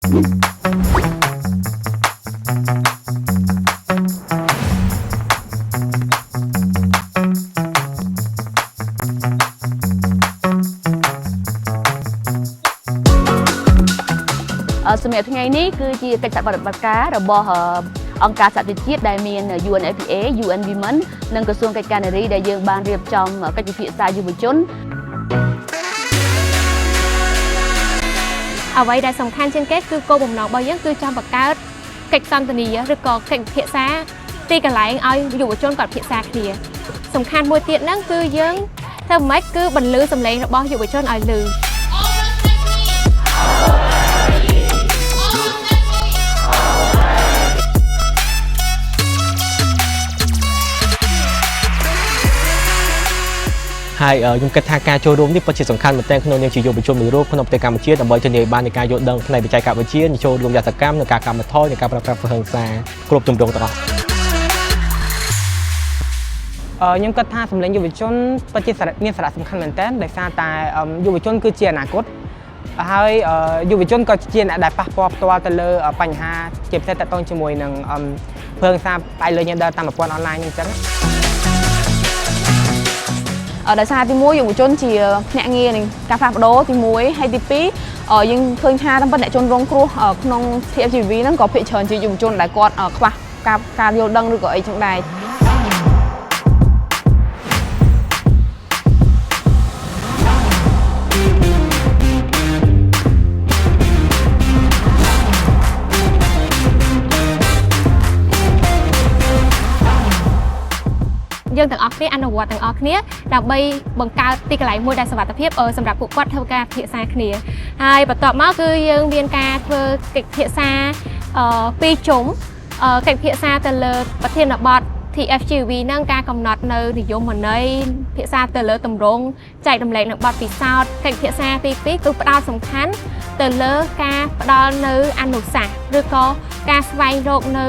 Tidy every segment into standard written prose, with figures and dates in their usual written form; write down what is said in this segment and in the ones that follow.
សម្រាប់ថ្ងៃនេះគឺជាកិច្ចសហប្រតិបត្តិការរបស់អង្គការសហប្រជាជាតិដែលមាន UNFPA UN Women និងក្រសួងកិច្ចការនារីដែលយើងបានរៀបចំកិច្ចពិភាក្សាយុវជនអ្វីដែលសំខាន់ជាងគេគឺគោលបំណងរបស់យើងគឺចង់បង្កើតកិច្ចសន្ទនាឬក៏កិច្ចពិភាក្សាទីកន្លែងឲ្យយុវជនគាត់ពិភាក្សាគ្នាសំខាន់មួយទៀតហ្នឹងគឺយើងធ្វើម៉េចគឺបន្លឺសម្លេងរបស់យុវជនឲ្យឮហើយខ្ញុំគិតថាការចូលរួមនេះពិតជាសំខាន់មែនទែនក្នុងនាមជាយុវជនមួយរូបក្នុងប្រទេសកម្ពុជាដើម្បីធានាបាននៃការយល់ដឹងផ្នែកវិច័យការវិទ្យាចូលរួមយន្តកម្មនិងការកាត់បន្ថយនៃការប្រើប្រាស់ពហិង្សាគ្រប់ទម្រង់ទាំងអស់ខ្ញុំគិតថាសម្លេងយុវជនពិតជាមានសារៈសំខាន់មែនទែនដោយសារតែយុវជនគឺជាអនាគតហើយយុវជនក៏ជាអ្នកដែលប៉ះពាល់ផ្ទាល់ទៅលើបញ្ហាជាពិសេសទាក់ទងជាមួយនឹងពហិង្សាផ្អែកលើញ៉ាំដើរតាមប្រព័ន្ធអនឡាញអញ្ចឹងដោយសារទី1យុវជនជាភ្នាក់ងារនឹងការផ្លាស់ប្ដូរទី1ហើយទី2យើងឃើញថាតាមពិតអ្នកជនរងគ្រោះក្នុង TFGV ហ្នឹងក៏ភាគច្រើនជាយុវជនដែលគាត់ខ្វះការយល់ដឹងឬក៏អីចឹងដែរយើងទាំងអស់គ្នាអនុវត្តទាំងអស់គ្នាដើម្បីបង្កើតទីកន្លែងមួយដែលសុវត្ថិភាពសម្រាប់ពួកគាត់ធ្វើការពិភាក្សាគ្នាហើយបន្ទាប់មកគឺយើងមានការធ្វើកិច្ចពិភាក្សា2ជុំកិច្ចពិភាក្សាទៅលើប្រធានបទ TFGV នឹងការកំណត់នៅនិយមន័យពិភាក្សាទៅលើទម្រង់ចែករំលែកនៅបទពិសោធន៍កិច្ចពិភាក្សាទី2គឺផ្ដោតសំខាន់ទៅលើការផ្ដល់នៅអនុសាសន៍ឬក៏ការស្វែងរកនៅ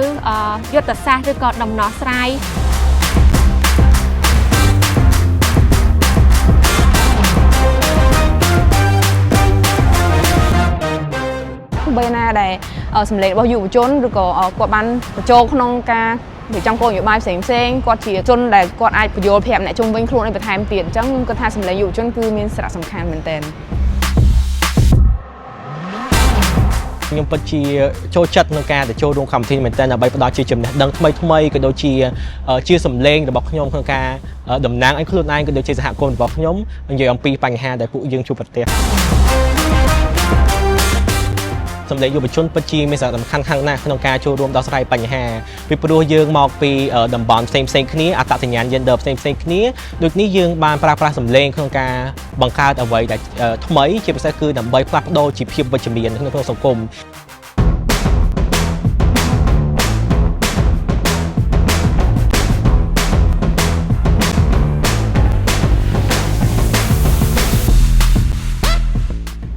យុទ្ធសាស្ត្រឬក៏ដំណោះស្រាយបីណាដែលសម្លេងរបស់យុវជនឬក៏គាត់បានបញ្ចូលក្នុងការរៀបចំគោលនយោបាយផ្សេងគាត់ជាជនដែលគាត់អាចបញ្យល់ប្រាប់អ្នកជុំវិញខ្លួនឲ្យបន្ថែមទៀតអញ្ចឹងខ្ញុំគិតថាសម្លេងយុវជនគឺមានសារៈសំខាន់មែនទែនខ្ញុំពិតជាចូលចិត្តក្នុងការទៅចូលរួមកម្មវិធីមែនទែនដើម្បីផ្ដល់ជាចំណេះដឹងថ្មីក៏ដូចជាសម្លេងរបស់ខ្ញុំក្នុងការតំណាងឲ្យខ្លួនឯងក៏ដូចជាសហគមន៍របស់ខ្ញុំនិយាយអំពីបញ្ហាដែលពួកយើងជួបប្រទះសម្លេងយុវជនពិតជាមានសារៈសំខាន់ខ្លាំងណាស់ក្នុងការចូលរួមដោះស្រាយបញ្ហាពីព្រោះយើងមកពីតំបន់ផ្សេងគ្នាអត្តសញ្ញាណ gender ផ្សេងគ្នាដូចនេះយើងបានប្រើប្រាស់សម្លេងក្នុងការបង្កើតអ្វីដែលថ្មីជាពិសេសគឺដើម្បីផ្លាស់ប្ដូរជីវភាពវិជ្ជមានក្នុងសង្គម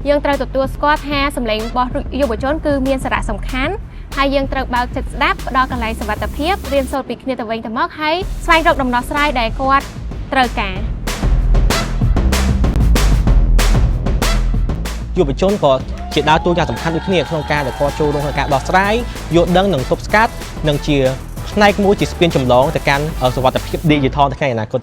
យើងត្រូវទទួលស្គាល់ថាសម្លេងរបស់យុវជនគឺមានសារៈសំខាន់ហើយយើងត្រូវបើកចិត្តស្ដាប់ផ្ដល់កន្លែងសុវត្ថិភាពរៀនសូត្រពីគ្នាទៅវិញទៅមកហើយស្វែងរកដំណោះស្រាយដែលគាត់ត្រូវការយុវជនក៏ជាដើរតួយ៉ាងសំខាន់ដូចគ្នាក្នុងការដែលគាត់ចូលរួមក្នុងការដោះស្រាយយល់ដឹងនិងទប់ស្កាត់និងជាផ្នែកមួយជាស្ពានចម្លងទៅកាន់សុវត្ថិភាព Digital នៅថ្ងៃអនាគត